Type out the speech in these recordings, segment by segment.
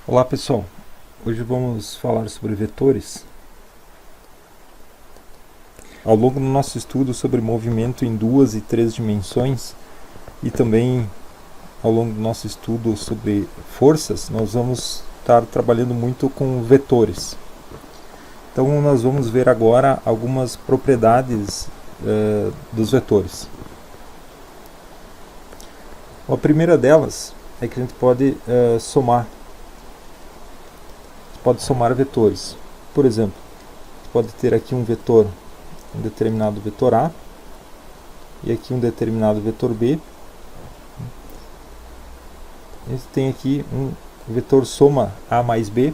Olá pessoal, hoje vamos falar sobre vetores. Ao longo do nosso estudo sobre movimento em 2 e 3 dimensões e também ao longo do nosso estudo sobre forças, nós vamos estar trabalhando muito com vetores. Então nós vamos ver agora algumas propriedades dos vetores. A primeira delas é que a gente pode somar vetores. Por exemplo, você pode ter aqui um vetor, um determinado vetor A, e aqui um determinado vetor B. A gente tem aqui um vetor soma A mais B,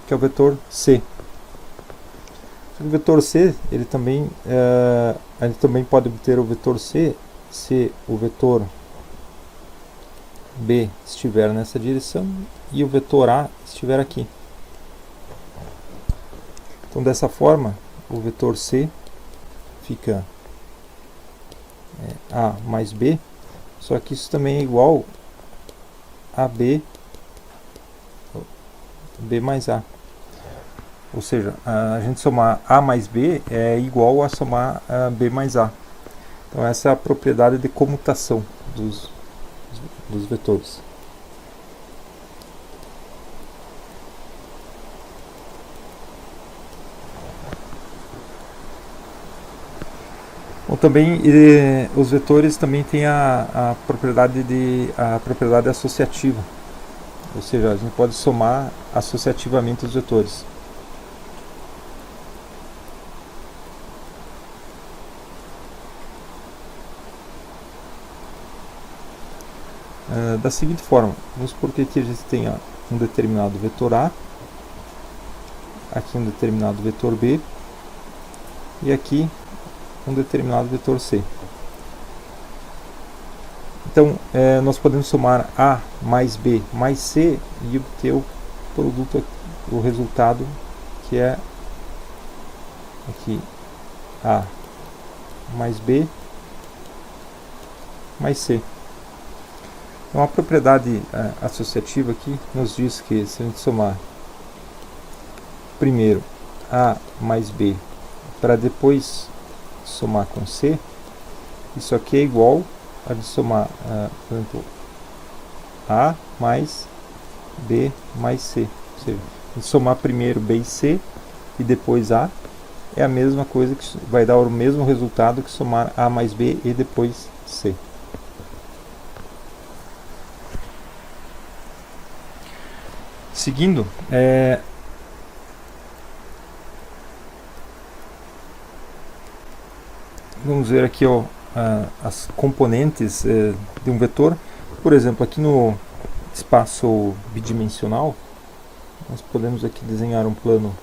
que é o vetor C. O vetor C, a gente também pode obter o vetor C se o vetor B estiver nessa direção e o vetor A estiver aqui. Então, dessa forma, o vetor C fica A mais B, só que isso também é igual a B mais A. Ou seja, a gente somar A mais B é igual a somar B mais A. Então, essa é a propriedade de comutação dos vetores. Bom, também os vetores também têm a propriedade associativa, ou seja, a gente pode somar associativamente os vetores. Da seguinte forma, vamos supor que aqui a gente tenha um determinado vetor A, aqui um determinado vetor B e aqui um determinado vetor C. Então, nós podemos somar A mais B mais C e obter o produto, o resultado, que é aqui A mais B mais C. Então, a propriedade associativa aqui nos diz que se a gente somar primeiro A mais B para depois somar com C, isso aqui é igual a de somar, por exemplo, A mais B mais C. Ou seja, a gente somar primeiro B e C e depois A é a mesma coisa, que vai dar o mesmo resultado que somar A mais B e depois C. Seguindo, vamos ver aqui as componentes de um vetor. Por exemplo, aqui no espaço bidimensional, nós podemos aqui desenhar um plano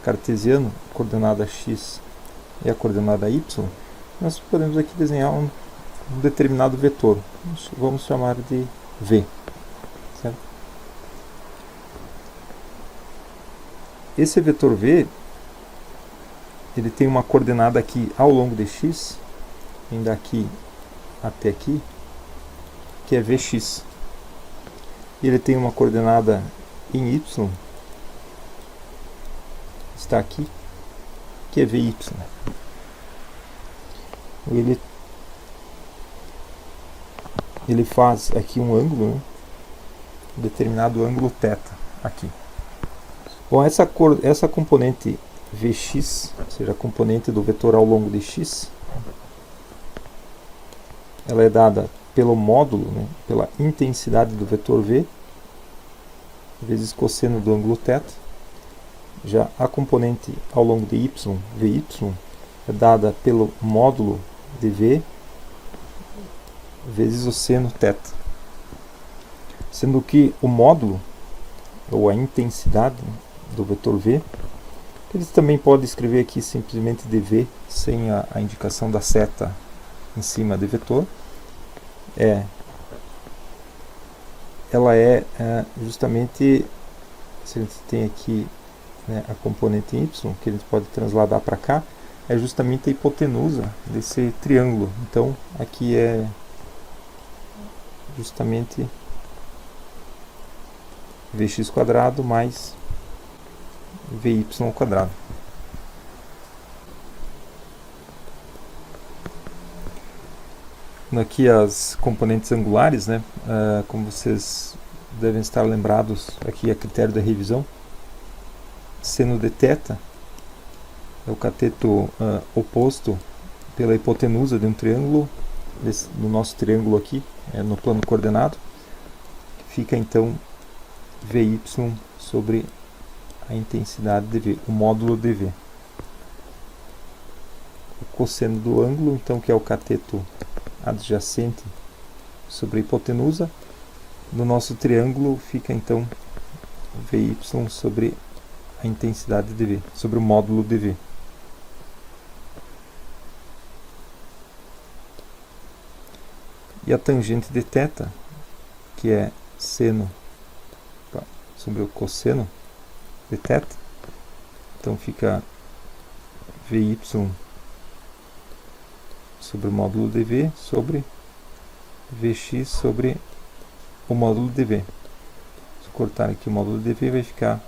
cartesiano, a coordenada x e a coordenada y. Nós podemos aqui desenhar um determinado vetor, vamos chamar de V. Certo? Esse vetor V, ele tem uma coordenada aqui ao longo de x, indo daqui até aqui, que é Vx. E ele tem uma coordenada em y, está aqui, que é Vy. Ele faz aqui um ângulo, um determinado ângulo θ aqui. Bom, essa componente Vx, ou seja, a componente do vetor ao longo de x, ela é dada pelo módulo, pela intensidade do vetor V, vezes cosseno do ângulo θ. Já a componente ao longo de y, Vy, é dada pelo módulo de V, vezes o seno θ. Sendo que o módulo, ou a intensidade do vetor V, eles também podem escrever aqui simplesmente dv, sem a indicação da seta em cima do vetor. Ela é justamente, se a gente tem aqui a componente y, que a gente pode transladar para cá, é justamente a hipotenusa desse triângulo. Então, aqui é justamente vx² mais vy². Aqui as componentes angulares, né? Como vocês devem estar lembrados, aqui a critério da revisão, seno de θ é o cateto oposto pela hipotenusa de um triângulo, no nosso triângulo aqui, no plano coordenado, fica então Vy sobre a intensidade dV, o módulo dV. O cosseno do ângulo, então, que é o cateto adjacente sobre a hipotenusa, no nosso triângulo fica então Vy sobre a intensidade dV, sobre o módulo dV. E a tangente de θ, que é seno sobre o cosseno de θ, então fica Vy sobre o módulo dV sobre Vx sobre o módulo dV. Se cortar aqui o módulo dV, vai ficar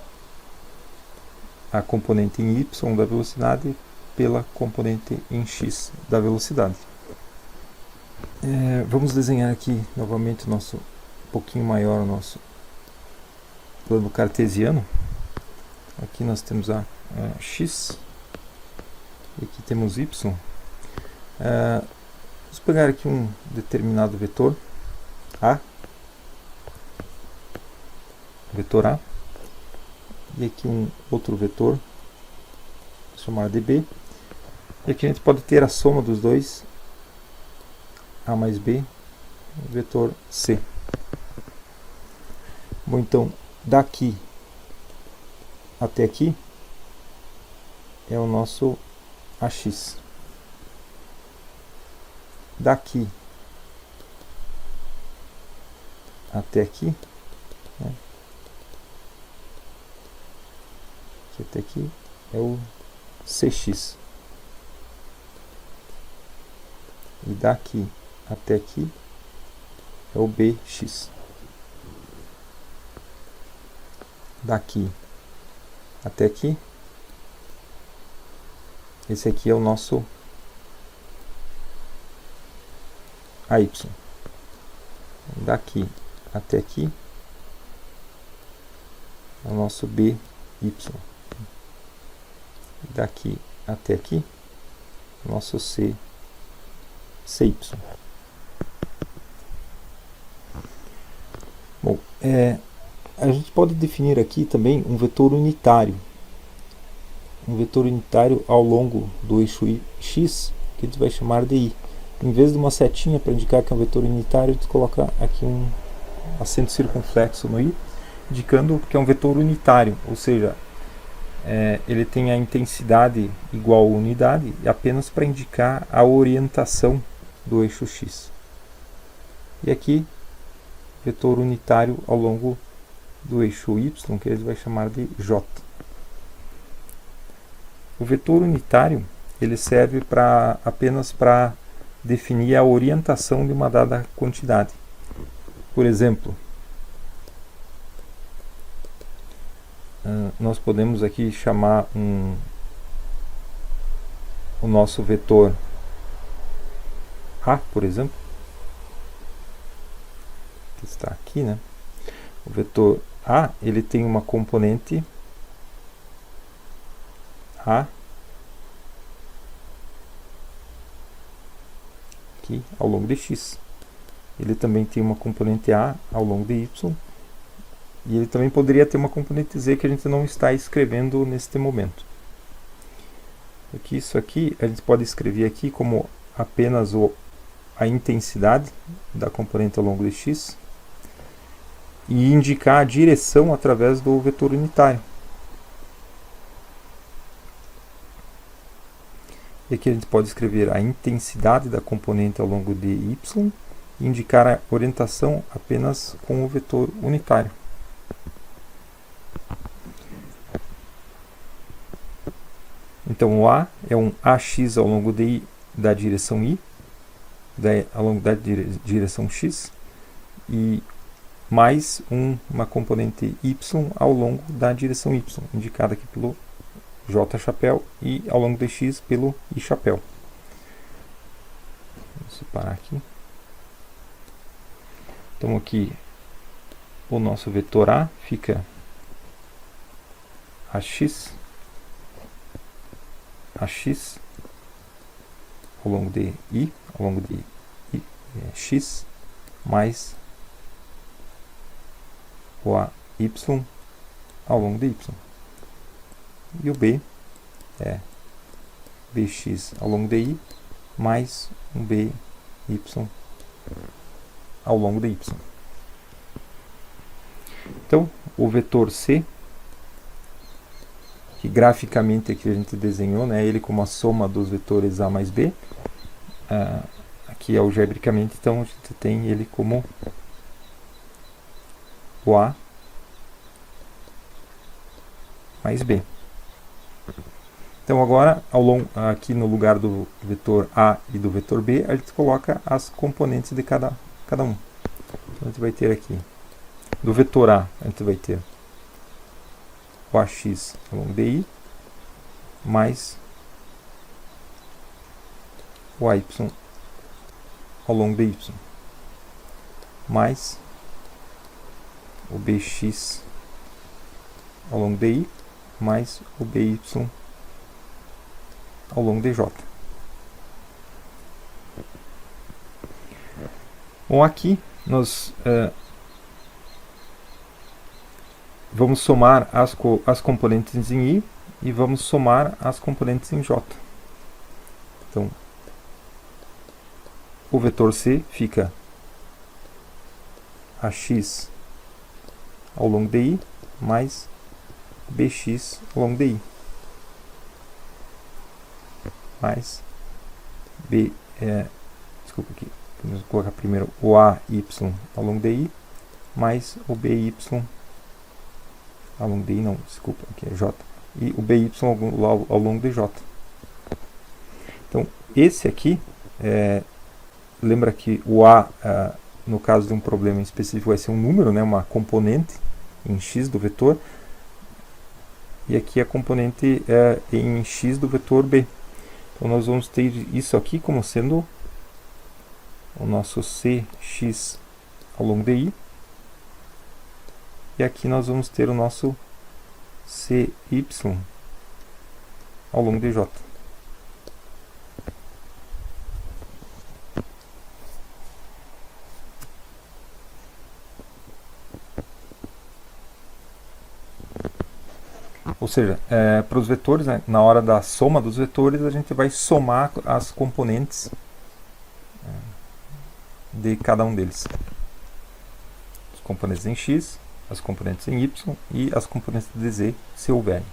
a componente em y da velocidade pela componente em x da velocidade. Vamos desenhar aqui novamente um pouquinho maior o nosso plano cartesiano. Aqui nós temos a x e aqui temos y. Vamos pegar aqui um determinado vetor A, e aqui um outro vetor, vou chamar de B, e aqui a gente pode ter a soma dos dois, A mais B, o vetor C. Bom, então, daqui até aqui é o nosso AX. Daqui até aqui, né? Até aqui é o CX. E daqui até aqui é o BX. Daqui até aqui, esse aqui é o nosso AY. Daqui até aqui é o nosso BY. Daqui até aqui, o nosso CY. Bom, a gente pode definir aqui também um vetor unitário. Um vetor unitário ao longo do eixo x, que a gente vai chamar de I. Em vez de uma setinha para indicar que é um vetor unitário, a gente coloca aqui um acento circunflexo no I, indicando que é um vetor unitário, ou seja, ele tem a intensidade igual a unidade apenas para indicar a orientação do eixo x. E aqui, vetor unitário ao longo do eixo y, que ele vai chamar de J. O vetor unitário ele serve apenas para definir a orientação de uma dada quantidade. Por exemplo, nós podemos aqui chamar o nosso vetor A, por exemplo, que está aqui, né? O vetor A, ele tem uma componente A aqui ao longo de x. Ele também tem uma componente A ao longo de y. E ele também poderia ter uma componente z que a gente não está escrevendo neste momento. Isso aqui a gente pode escrever aqui como apenas a intensidade da componente ao longo de x e indicar a direção através do vetor unitário. E aqui a gente pode escrever a intensidade da componente ao longo de y e indicar a orientação apenas com o vetor unitário. Então o A é um AX ao longo da direção I, ao longo da direção x, e mais uma componente y ao longo da direção y, indicada aqui pelo j chapéu, e ao longo de x pelo i chapéu. Vou separar aqui. Então aqui o nosso vetor A fica AX ao longo de I, X, mais o AY ao longo de Y. E o B é BX ao longo de I, mais um BY ao longo de Y. Então, o vetor C, que graficamente aqui a gente desenhou, né, ele como a soma dos vetores A mais B, aqui algebricamente, então a gente tem ele como o A mais B. Então agora, aqui no lugar do vetor A e do vetor B, a gente coloca as componentes de cada um. Então a gente vai ter aqui, do vetor A, a gente vai ter o AX ao longo de I, mais o AY ao longo de Y, mais o BX ao longo de I, mais o BY ao longo de J. Bom, aqui nós vamos somar as componentes em I e vamos somar as componentes em J. Então, o vetor C fica AX ao longo de I, mais BX ao longo de I, mais desculpa aqui, vamos colocar primeiro o AY ao longo de I, mais o BY ao longo de I, não, desculpa, aqui é J, e o BY ao longo de J. Então, esse aqui, lembra que o A, no caso de um problema específico, vai ser um número, né, uma componente em x do vetor, e aqui a componente em x do vetor B. Então nós vamos ter isso aqui como sendo o nosso Cx ao longo de I, e aqui nós vamos ter o nosso Cy ao longo de J. Ou seja, para os vetores, né, na hora da soma dos vetores, a gente vai somar as componentes de cada um deles. As componentes em x, as componentes em y e as componentes de z, se houverem.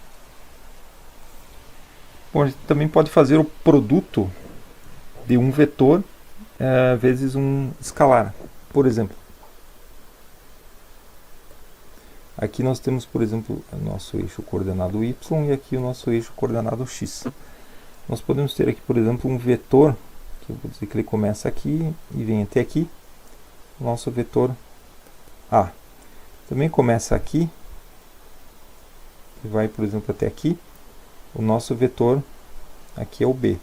Bom, a gente também pode fazer o produto de um vetor vezes um escalar. Por exemplo, aqui nós temos, por exemplo, o nosso eixo coordenado y e aqui o nosso eixo coordenado x. Nós podemos ter aqui, por exemplo, um vetor, que eu vou dizer que ele começa aqui e vem até aqui, o nosso vetor A. Também começa aqui e vai, por exemplo, até aqui. O nosso vetor aqui é o B.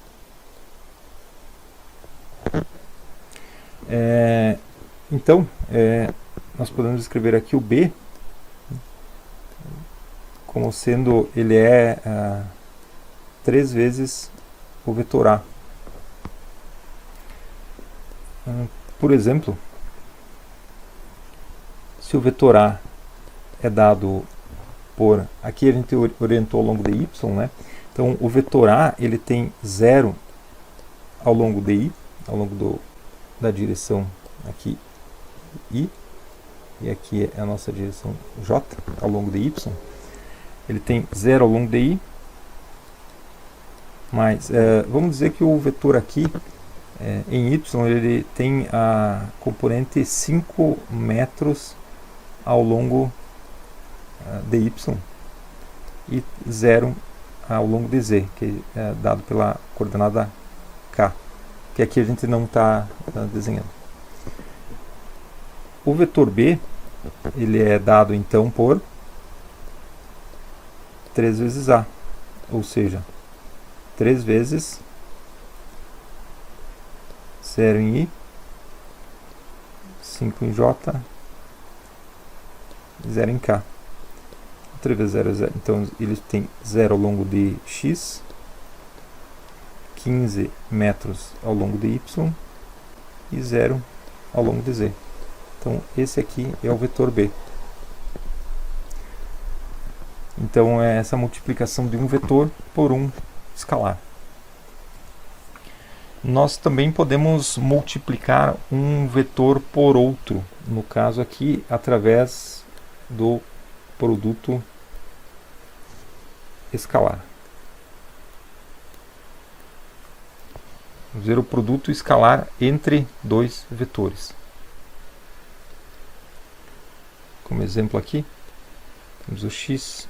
Então, nós podemos escrever aqui o B como sendo, ele é 3 vezes o vetor A. Por exemplo, se o vetor A é dado por, aqui a gente orientou ao longo de y, né? Então o vetor A, ele tem 0 ao longo de I, ao longo da direção aqui I, e aqui é a nossa direção J, ao longo de y. Ele tem 0 ao longo de I, mas vamos dizer que o vetor aqui, em y, ele tem a componente 5 metros ao longo de y e 0 ao longo de z, que é dado pela coordenada k, que aqui a gente não está desenhando. O vetor B, ele é dado então por 3 vezes A, ou seja, 3 vezes 0 em I, 5 em J, 0 em K. 3 vezes 0 é 0. Então ele tem 0 ao longo de X, 15 metros ao longo de Y e 0 ao longo de Z. Então esse aqui é o vetor B. Então é essa multiplicação de um vetor por um escalar. Nós também podemos multiplicar um vetor por outro, no caso aqui através do produto escalar. Vamos ver o produto escalar entre dois vetores. Como exemplo aqui, temos o x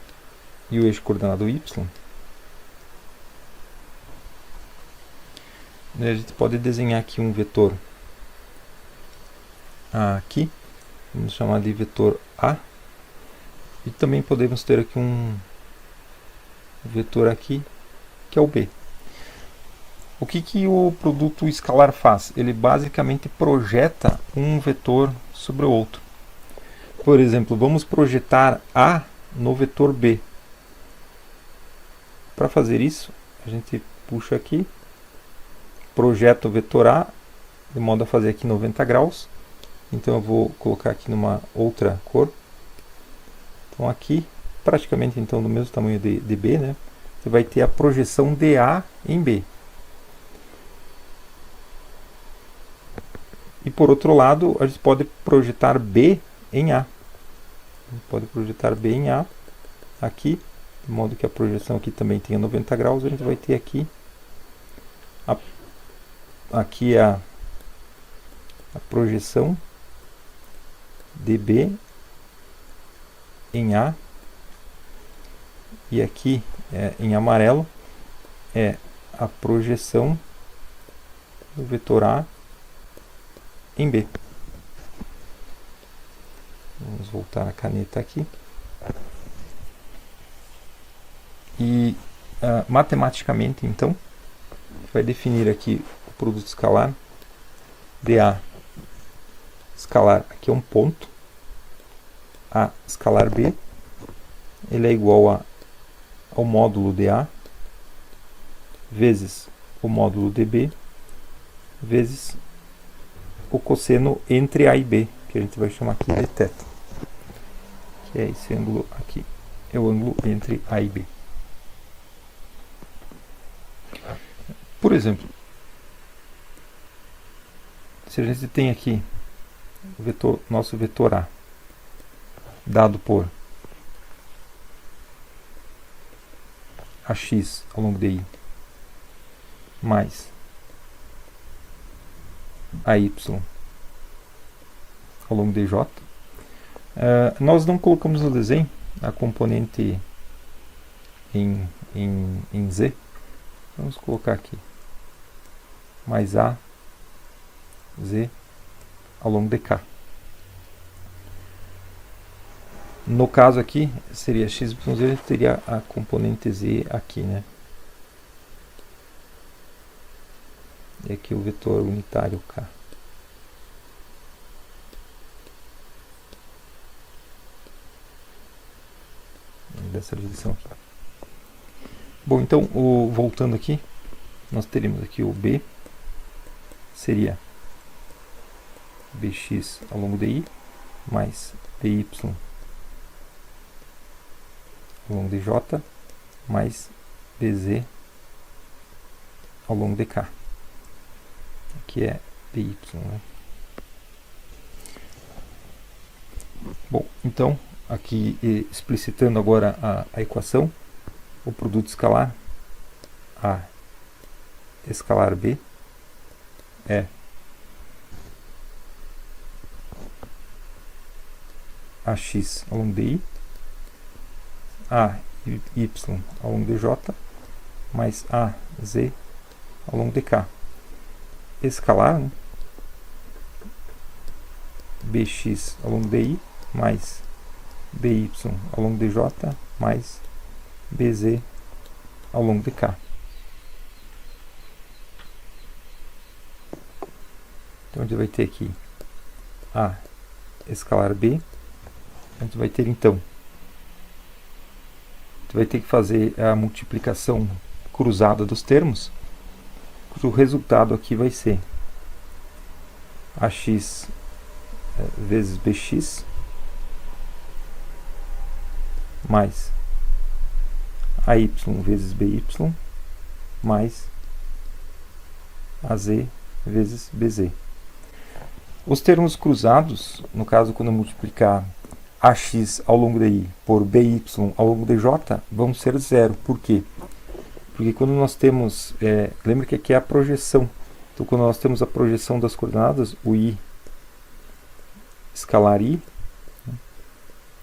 e o eixo coordenado y. A gente pode desenhar aqui um vetor aqui, vamos chamar de vetor A, e também podemos ter aqui um vetor aqui, que é o B. O que o produto escalar faz? Ele basicamente projeta um vetor sobre o outro. Por exemplo, vamos projetar A no vetor B. Para fazer isso, a gente puxa aqui, projeta o vetor A, de modo a fazer aqui 90 graus. Então eu vou colocar aqui numa outra cor. Então aqui, praticamente então do mesmo tamanho de B, né? Você vai ter a projeção de A em B. E por outro lado, a gente pode projetar B em A. A gente pode projetar B em A aqui, de modo que a projeção aqui também tenha 90 graus. A gente vai ter aqui a projeção de B em A, e aqui em amarelo é a projeção do vetor A em B. Vamos voltar a caneta aqui. E matematicamente, então, vai definir aqui o produto escalar. dA escalar aqui é um ponto. A escalar B, ele é igual ao módulo dA vezes o módulo dB vezes o cosseno entre A e B, que a gente vai chamar aqui de θ, que é esse ângulo aqui, é o ângulo entre A e B. Por exemplo, se a gente tem aqui o vetor, nosso vetor A, dado por AX ao longo de I mais AY ao longo de J, nós não colocamos no desenho a componente em Z. Vamos colocar aqui mais A, Z ao longo de K. No caso aqui, seria x, y, z, teria a componente z aqui, né? E aqui o vetor unitário k. Dessa direção aqui. Bom, então, voltando aqui, nós teríamos aqui o B, seria bx ao longo de i, mais by ao longo de j, mais bz ao longo de k. Aqui é by, né? Bom, então, aqui explicitando agora a equação, o produto escalar A escalar B é AX ao longo de I, AY ao longo de J, mais AZ ao longo de K. Escalar, né? BX ao longo de I, mais BY ao longo de J mais BZ ao longo de K. Então a gente vai ter aqui A escalar B. A gente vai ter então, a gente vai ter que fazer a multiplicação cruzada dos termos. O resultado aqui vai ser AX vezes BX mais AY vezes BY mais AZ vezes BZ. Os termos cruzados, no caso quando eu multiplicar AX ao longo de I por BY ao longo de J, vão ser zero. Por quê? Porque quando nós temos, lembra que aqui é a projeção. Então quando nós temos a projeção das coordenadas, o I escalar I,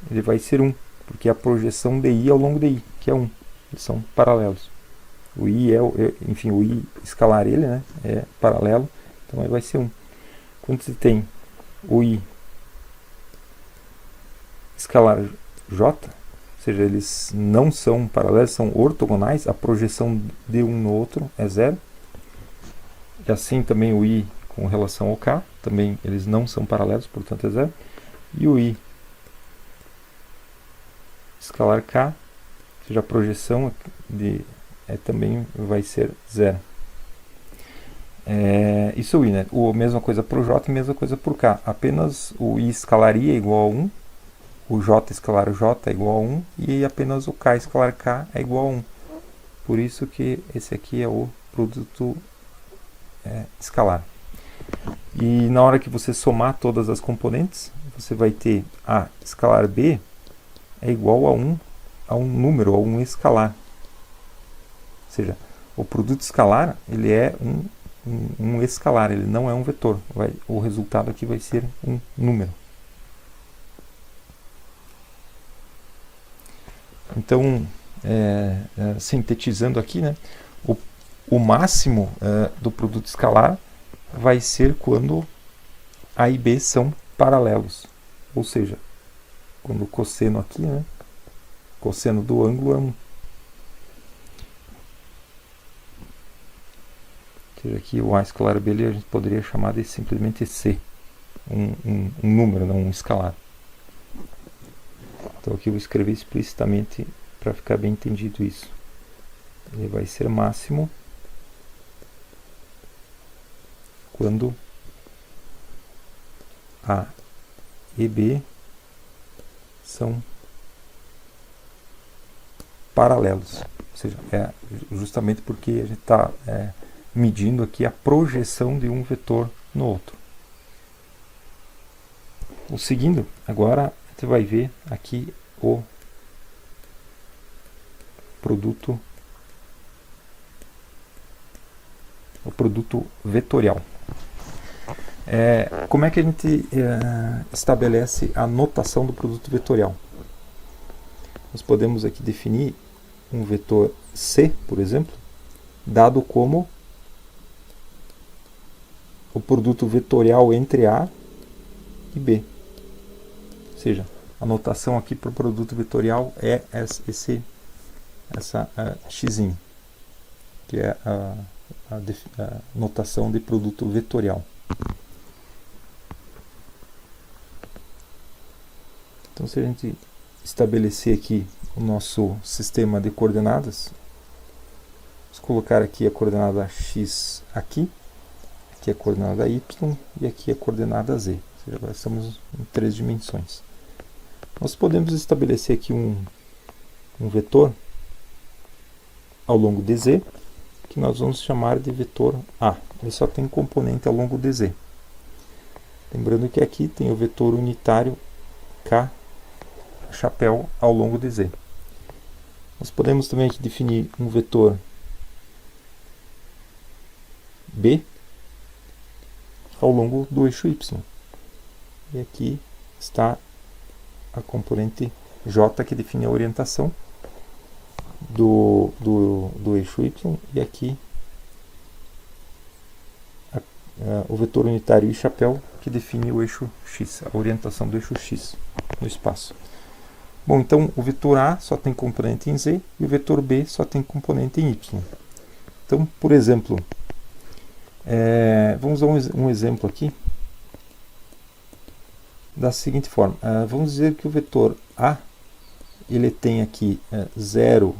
ele vai ser 1, porque é a projeção de I ao longo de I, que é 1. Eles são paralelos. O I enfim, o I escalar ele, né, é paralelo, então ele vai ser 1. Quando você tem o I escalar J, ou seja, eles não são paralelos, são ortogonais, a projeção de um no outro é 0. E assim também o I com relação ao K, também eles não são paralelos, portanto é 0. E o I escalar K, ou seja, a projeção também vai ser 0. Isso é o I, né? Mesma coisa para o J e mesma coisa para o K. Apenas o I escalar I é igual a 1, o J escalar J é igual a 1 e apenas o K escalar K é igual a 1. Por isso que esse aqui é o produto escalar. E na hora que você somar todas as componentes, você vai ter A escalar B é igual a um número, a um escalar. Ou seja, o produto escalar ele é um escalar, ele não é um vetor. O resultado aqui vai ser um número. Então, sintetizando aqui, né, o máximo do produto escalar vai ser quando A e B são paralelos. Ou seja, quando o cosseno aqui, né, cosseno do ângulo é 1. Ou seja, aqui o A escalar B a gente poderia chamar de simplesmente C. Um número, não um escalar. Então aqui eu vou escrever explicitamente para ficar bem entendido isso. Ele vai ser máximo quando A e B são paralelos. Ou seja, justamente porque a gente está medindo aqui a projeção de um vetor no outro. O seguindo, agora você vai ver aqui o produto vetorial. Como é que a gente estabelece a notação do produto vetorial? Nós podemos aqui definir um vetor C, por exemplo, dado como o produto vetorial entre A e B. Ou seja, a notação aqui para o produto vetorial é essa x, que é a notação de produto vetorial. Então, se a gente estabelecer aqui o nosso sistema de coordenadas, vamos colocar aqui a coordenada x aqui a coordenada y e aqui a coordenada z. Ou seja, agora estamos em 3 dimensões. Nós podemos estabelecer aqui um vetor ao longo de z, que nós vamos chamar de vetor A. Ele só tem componente ao longo de z. Lembrando que aqui tem o vetor unitário K chapéu ao longo de z. Nós podemos também aqui definir um vetor B ao longo do eixo y. E aqui está a componente J, que define a orientação do eixo y, e aqui o vetor unitário I chapéu, que define o eixo x, a orientação do eixo x. no espaço. Bom, então o vetor A só tem componente em Z e o vetor B só tem componente em Y. Então, por exemplo, vamos usar um exemplo aqui da seguinte forma. Vamos dizer que o vetor A ele tem aqui 0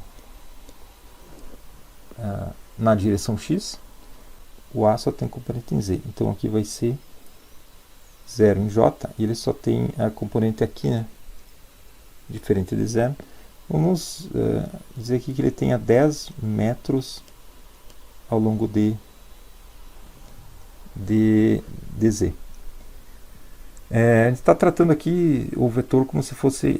na direção X, o A só tem componente em Z. Então aqui vai ser 0 em J, e ele só tem a componente aqui, né, diferente de 0. Vamos dizer aqui que ele tenha 10 metros ao longo de Z. A gente está tratando aqui o vetor como se fosse,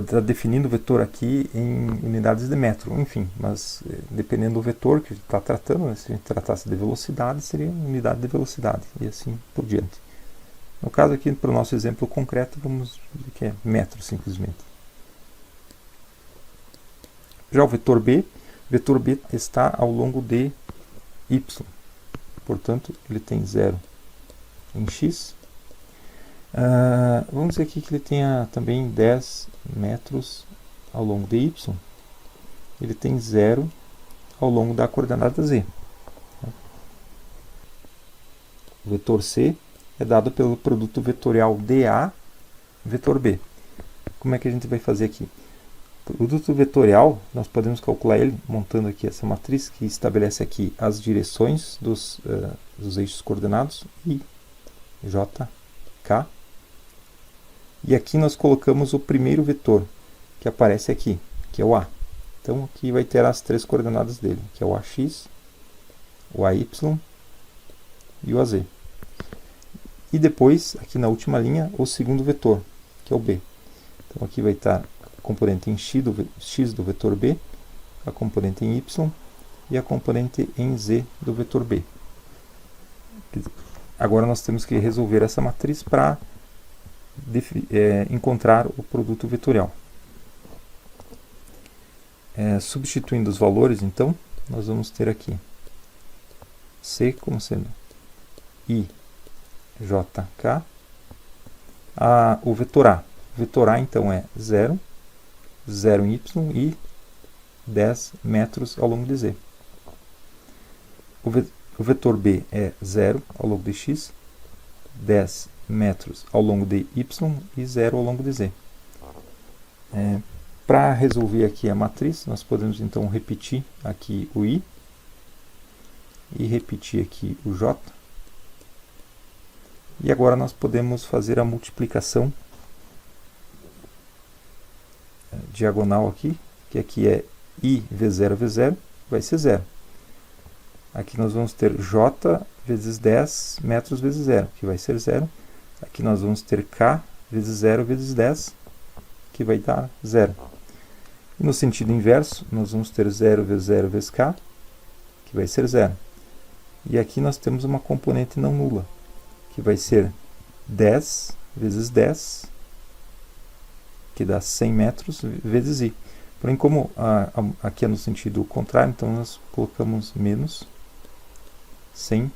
está definindo o vetor aqui em unidades de metro, enfim, mas dependendo do vetor que a gente está tratando, né, se a gente tratasse de velocidade, seria unidade de velocidade, e assim por diante. No caso aqui, para o nosso exemplo concreto, vamos dizer que é metro simplesmente. Já o vetor B está ao longo de Y, portanto ele tem 0 em X. Vamos dizer aqui que ele tenha também 10 metros ao longo de Y. Ele tem 0 ao longo da coordenada Z. O vetor C é dado pelo produto vetorial dA vetor B. Como é que a gente vai fazer aqui? O produto vetorial, nós podemos calcular ele montando aqui essa matriz que estabelece aqui as direções dos eixos coordenados I, J, K. E aqui nós colocamos o primeiro vetor, que aparece aqui, que é o A. Então aqui vai ter as três coordenadas dele, que é o AX, o AY e o AZ. E depois, aqui na última linha, o segundo vetor, que é o B. Então aqui vai estar a componente em X do vetor B, a componente em Y e a componente em Z do vetor B. Agora nós temos que resolver essa matriz para encontrar o produto vetorial. Substituindo os valores, então, nós vamos ter aqui C como sendo I, J, K. O vetor A. O vetor A, então, é 0, 0 em Y e 10 metros ao longo de Z. O vetor B é 0 ao longo de X, 10 metros ao longo de Y e 0 ao longo de Z. Para resolver aqui a matriz, nós podemos então repetir aqui o I e repetir aqui o J. E agora nós podemos fazer a multiplicação diagonal aqui, que aqui é I V0, vai ser 0. Aqui nós vamos ter J vezes 10 metros vezes 0, que vai ser 0. Aqui nós vamos ter K vezes 0 vezes 10, que vai dar 0. E no sentido inverso, nós vamos ter 0 vezes K, que vai ser 0. E aqui nós temos uma componente não nula, que vai ser 10 vezes 10, que dá 100 metros, vezes I. Porém, como aqui é no sentido contrário, então nós colocamos menos 100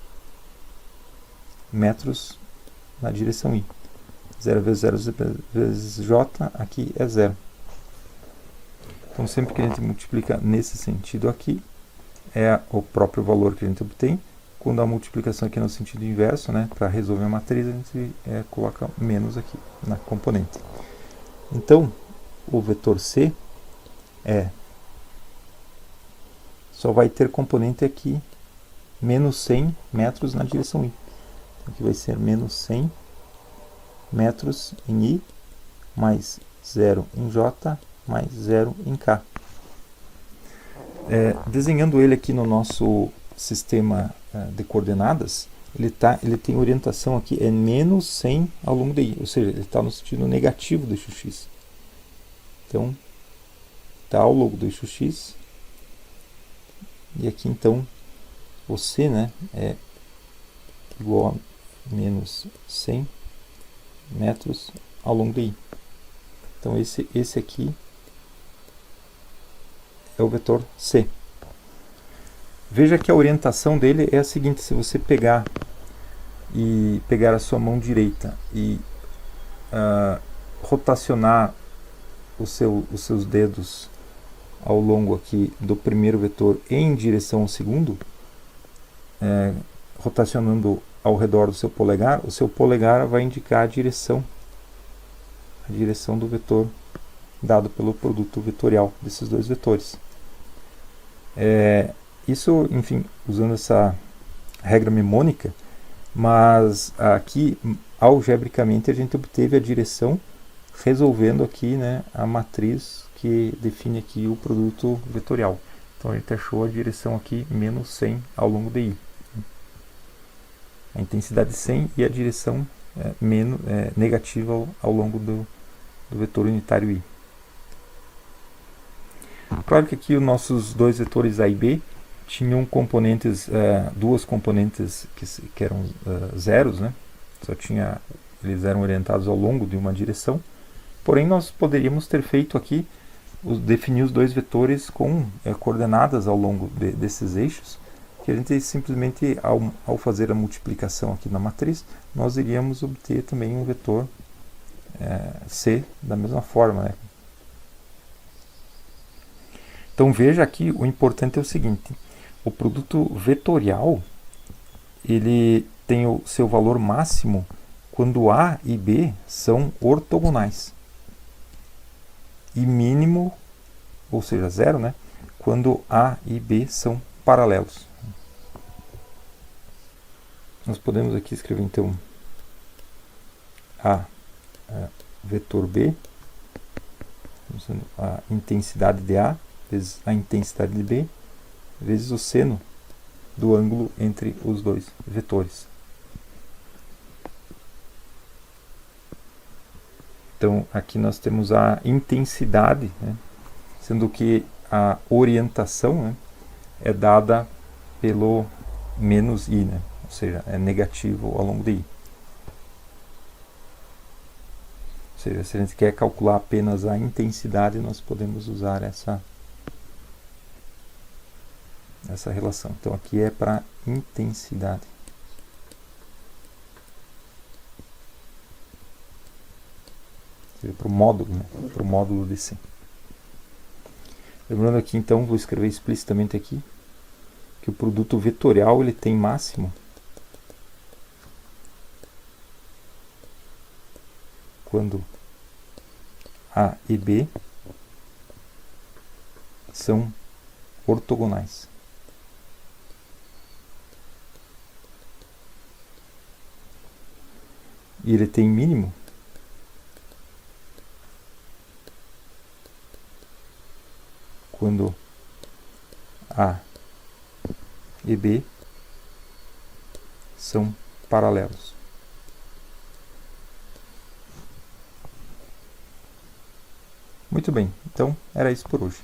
metros na direção I. 0 vezes 0 vezes J, aqui é 0. Então, sempre que a gente multiplica nesse sentido aqui, é o próprio valor que a gente obtém. Quando a multiplicação aqui é no sentido inverso, né, para resolver a matriz, a gente coloca menos aqui na componente. Então, o vetor C só vai ter componente aqui menos 100 metros na direção I. Então, aqui vai ser menos 100 metros em I, mais 0 em J, mais 0 em K. Desenhando ele aqui no nosso sistema de coordenadas, ele tem orientação aqui, é menos 100 ao longo de I, ou seja, ele está no sentido negativo do eixo X. Então, está ao longo do eixo X, e aqui então o C, né, é igual a menos 100 metros ao longo de I. Então esse aqui é o vetor C. Veja que a orientação dele é a seguinte: se você pegar a sua mão direita e rotacionar os seus dedos ao longo aqui do primeiro vetor em direção ao segundo, rotacionando ao redor do seu polegar, o seu polegar vai indicar a direção do vetor dado pelo produto vetorial desses dois vetores. Isso, enfim, usando essa regra mnemônica, mas aqui, algebricamente, a gente obteve a direção resolvendo aqui, né, a matriz que define aqui o produto vetorial. Então a gente achou a direção aqui menos 100 ao longo de I. A intensidade 100 e a direção negativa ao longo do vetor unitário I. Claro que aqui os nossos dois vetores A e B tinham componentes, duas componentes que eram zeros, né? Eles eram orientados ao longo de uma direção. Porém, nós poderíamos ter feito aqui, definir os dois vetores com coordenadas ao longo desses eixos, que a gente simplesmente, ao fazer a multiplicação aqui na matriz, nós iríamos obter também um vetor C da mesma forma, né? Então veja aqui, o importante é o seguinte: o produto vetorial ele tem o seu valor máximo quando A e B são ortogonais, e mínimo, ou seja, zero, né, quando A e B são paralelos. Nós podemos aqui escrever então A vetor B, a intensidade de A vezes a intensidade de B, vezes o seno do ângulo entre os dois vetores. Então, aqui nós temos a intensidade, né, sendo que a orientação, né, é dada pelo menos I, né, ou seja, é negativo ao longo de I. Ou seja, se a gente quer calcular apenas a intensidade, nós podemos usar essa relação. Então aqui é para intensidade. Ou seja, para o módulo, né? Para o módulo de C. Lembrando aqui, então, vou escrever explicitamente aqui que o produto vetorial ele tem máximo quando A e B são ortogonais. E ele tem mínimo quando A e B são paralelos. Muito bem, então era isso por hoje.